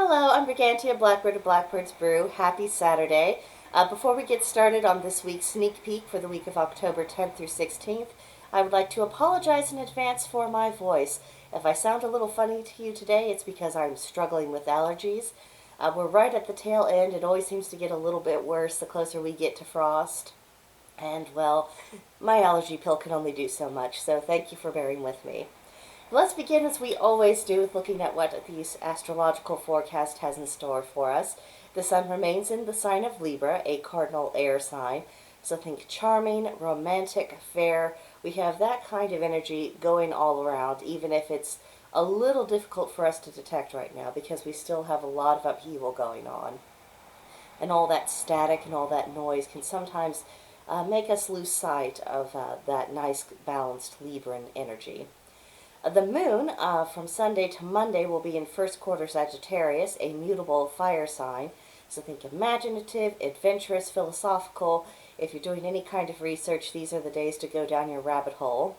Hello, I'm Brigantia Blackbird of Blackbird's Brew. Happy Saturday. Before we get started on this week's sneak peek for the week of October 10th through 16th, I would like to apologize in advance for my voice. If I sound a little funny to you today, it's because I'm struggling with allergies. We're right at the tail end. It always seems to get a little bit worse the closer we get to frost. And, well, my allergy pill can only do so much, so thank you for bearing with me. Let's begin as we always do with looking at what the astrological forecast has in store for us. The sun remains in the sign of Libra, a cardinal air sign. So think charming, romantic, fair. We have that kind of energy going all around, even if it's a little difficult for us to detect right now because we still have a lot of upheaval going on. And all that static and all that noise can sometimes make us lose sight of that nice balanced Libran energy. The moon from Sunday to Monday will be in first quarter Sagittarius, a mutable fire sign. So think imaginative, adventurous, philosophical. If you're doing any kind of research, these are the days to go down your rabbit hole.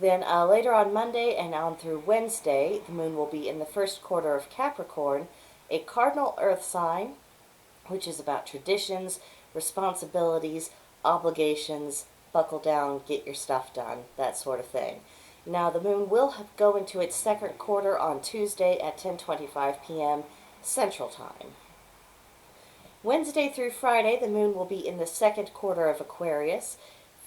Then later on Monday and on through Wednesday, the moon will be in the first quarter of Capricorn, a cardinal earth sign, which is about traditions, responsibilities, obligations, buckle down, get your stuff done, that sort of thing. Now, the moon will go into its second quarter on Tuesday at 10:25 p.m. Central Time. Wednesday through Friday, the moon will be in the second quarter of Aquarius.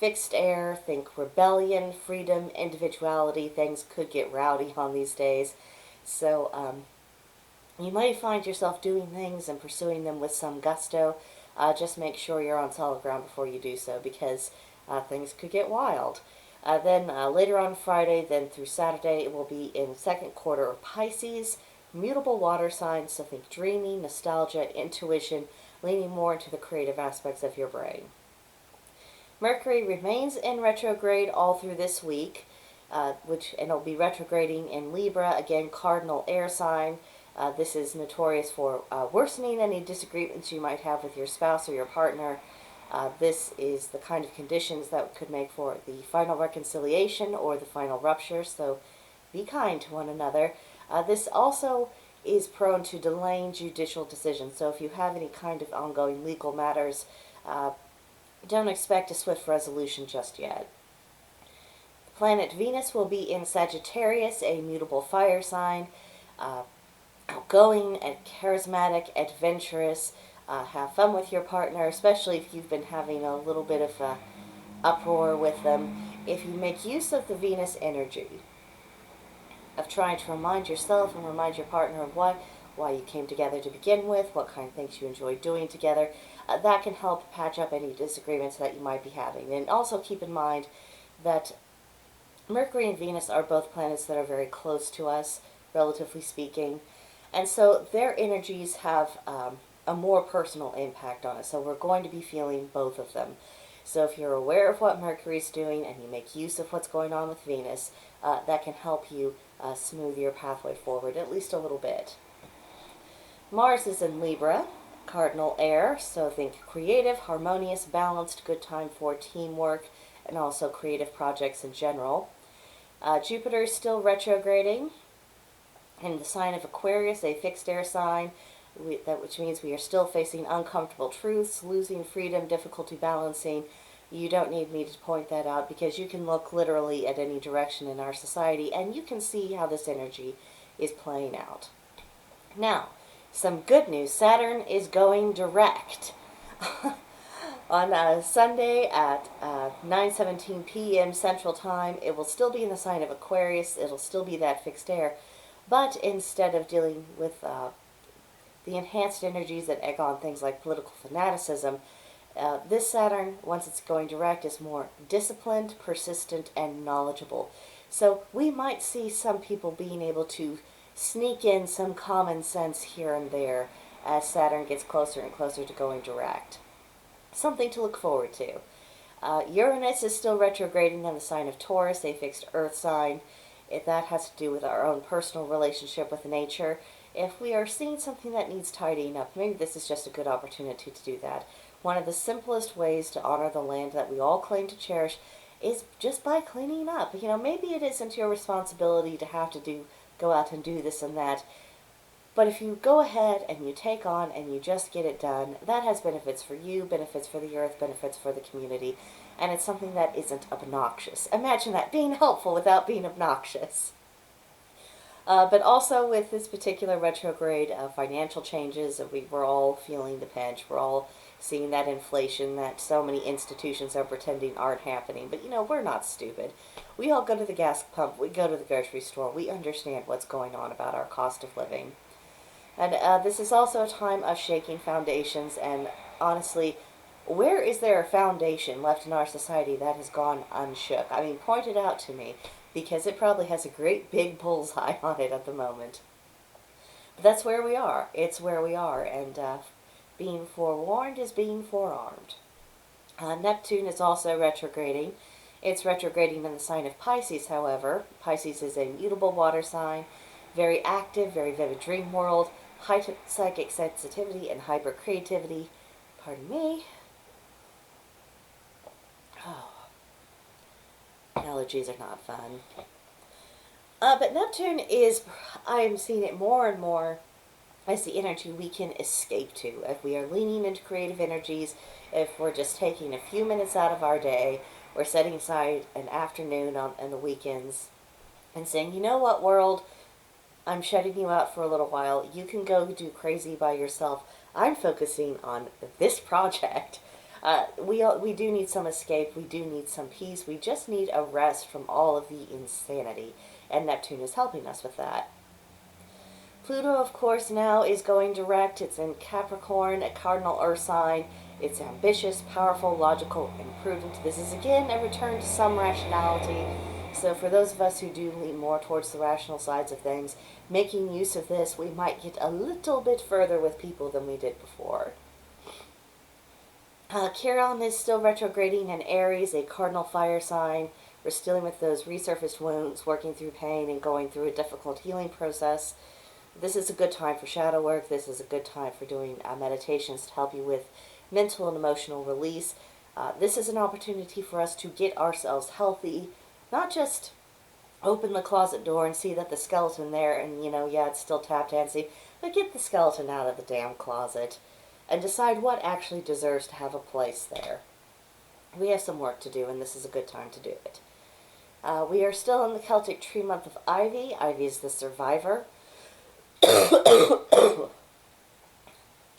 Fixed air, think rebellion, freedom, individuality. Things could get rowdy on these days. So, you might find yourself doing things and pursuing them with some gusto. Just make sure you're on solid ground before you do so because things could get wild. Then later on Friday, then through Saturday, it will be in second quarter of Pisces, mutable water signs, so think dreaming, nostalgia, intuition, leaning more into the creative aspects of your brain. Mercury remains in retrograde all through this week, and it'll be retrograding in Libra, again, cardinal air sign. This is notorious for worsening any disagreements you might have with your spouse or your partner. This is the kind of conditions that could make for the final reconciliation or the final rupture, so be kind to one another. This also is prone to delaying judicial decisions, so if you have any kind of ongoing legal matters, don't expect a swift resolution just yet. The planet Venus will be in Sagittarius, a mutable fire sign, outgoing and charismatic, adventurous. Have fun with your partner, especially if you've been having a little bit of uproar with them. If you make use of the Venus energy, of trying to remind yourself and remind your partner of why you came together to begin with, what kind of things you enjoy doing together, that can help patch up any disagreements that you might be having. And also keep in mind that Mercury and Venus are both planets that are very close to us, relatively speaking, and so their energies have a more personal impact on us. So we're going to be feeling both of them. So if you're aware of what Mercury's doing and you make use of what's going on with Venus, that can help you smooth your pathway forward at least a little bit. Mars is in Libra, cardinal air, so think creative, harmonious, balanced, good time for teamwork and also creative projects in general. Jupiter is still retrograding in the sign of Aquarius, a fixed air sign, which means we are still facing uncomfortable truths, losing freedom, difficulty balancing. You don't need me to point that out because you can look literally at any direction in our society and you can see how this energy is playing out. Now, some good news. Saturn is going direct. On Sunday at 9:17 p.m. Central Time, it will still be in the sign of Aquarius. It'll still be that fixed air. But instead of dealing with the enhanced energies that egg on things like political fanaticism, this Saturn, once it's going direct, is more disciplined, persistent, and knowledgeable. So we might see some people being able to sneak in some common sense here and there as Saturn gets closer and closer to going direct. Something to look forward to. Uranus is still retrograding in the sign of Taurus, a fixed earth sign. If that has to do with our own personal relationship with nature. If we are seeing something that needs tidying up, maybe this is just a good opportunity to do that. One of the simplest ways to honor the land that we all claim to cherish is just by cleaning up. Maybe it isn't your responsibility to have to go out and do this and that. But if you go ahead and you take on and you just get it done, that has benefits for you, benefits for the earth, benefits for the community, and it's something that isn't obnoxious. Imagine that, being helpful without being obnoxious. But also with this particular retrograde financial changes, we're all feeling the pinch. We're all seeing that inflation that so many institutions are pretending aren't happening. But we're not stupid. We all go to the gas pump. We go to the grocery store. We understand what's going on about our cost of living. And this is also a time of shaking foundations. And honestly, where is there a foundation left in our society that has gone unshook? I mean, point it out to me, because it probably has a great big bullseye on it at the moment. But that's where we are. It's where we are, and being forewarned is being forearmed. Neptune is also retrograding. It's retrograding in the sign of Pisces, however. Pisces is a mutable water sign, very active, very vivid dream world, high psychic sensitivity, and hyper creativity. Pardon me. Oh, allergies are not fun. But Neptune is, I am seeing it more and more as the energy we can escape to. If we are leaning into creative energies, if we're just taking a few minutes out of our day, we're setting aside an afternoon on the weekends and saying, you know what, world, I'm shutting you out for a little while. You can go do crazy by yourself. I'm focusing on this project. We do need some escape. We do need some peace. We just need a rest from all of the insanity. And Neptune is helping us with that. Pluto, of course, now is going direct. It's in Capricorn, a cardinal earth sign. It's ambitious, powerful, logical, and prudent. This is, again, a return to some rationality. So for those of us who do lean more towards the rational sides of things, making use of this, we might get a little bit further with people than we did before. Chiron is still retrograding in Aries, a cardinal fire sign. We're still dealing with those resurfaced wounds, working through pain, and going through a difficult healing process. This is a good time for shadow work. This is a good time for doing meditations to help you with mental and emotional release. This is an opportunity for us to get ourselves healthy, not just open the closet door and see that the skeleton there and, yeah, it's still tap dancing, but get the skeleton out of the damn closet and decide what actually deserves to have a place there. We have some work to do, and this is a good time to do it. We are still in the Celtic tree month of Ivy. Ivy is the survivor.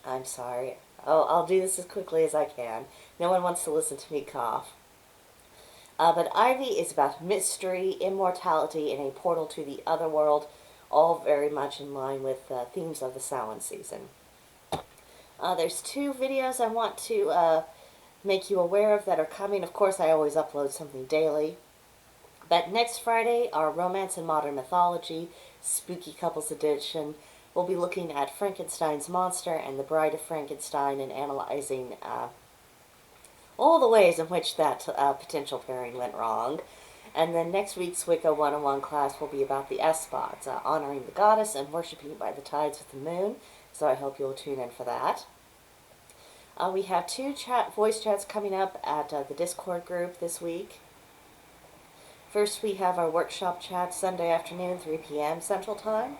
I'm sorry. I'll do this as quickly as I can. No one wants to listen to me cough. But Ivy is about mystery, immortality, and a portal to the other world, all very much in line with themes of the Samhain season. There's 2 videos I want to make you aware of that are coming. Of course, I always upload something daily. But next Friday, our Romance and Modern Mythology Spooky Couples Edition, we'll be looking at Frankenstein's monster and the Bride of Frankenstein and analyzing all the ways in which that potential pairing went wrong. And then next week's Wicca 101 class will be about the S-spots, honoring the goddess and worshiping by the tides with the moon. So I hope you'll tune in for that. We have 2 voice chats coming up at the Discord group this week. First, we have our workshop chat Sunday afternoon, 3 p.m. Central Time.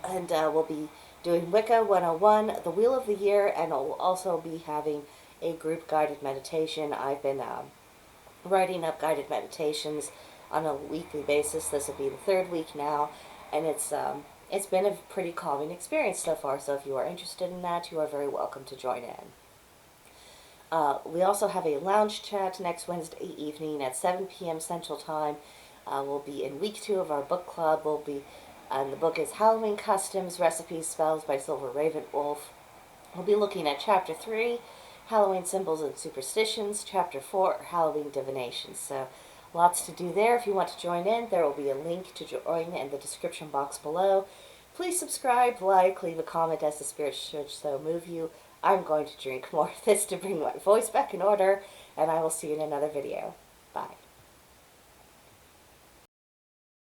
And we'll be doing Wicca 101, the Wheel of the Year, and we'll also be having a group guided meditation. I've been writing up guided meditations on a weekly basis. This will be the 3rd week now, and it's been a pretty calming experience so far, so if you are interested in that, you are very welcome to join in. We also have a lounge chat next Wednesday evening at 7 p.m. Central Time. We'll be in week 2 of our book club. And the book is Halloween Customs, Recipes, Spells by Silver Raven Wolf. We'll be looking at Chapter 3, Halloween Symbols and Superstitions, Chapter 4, Halloween Divinations. So lots to do there. If you want to join in, there will be a link to join in the description box below. Please subscribe, like, leave a comment as the spirit should so move you. I'm going to drink more of this to bring my voice back in order, and I will see you in another video.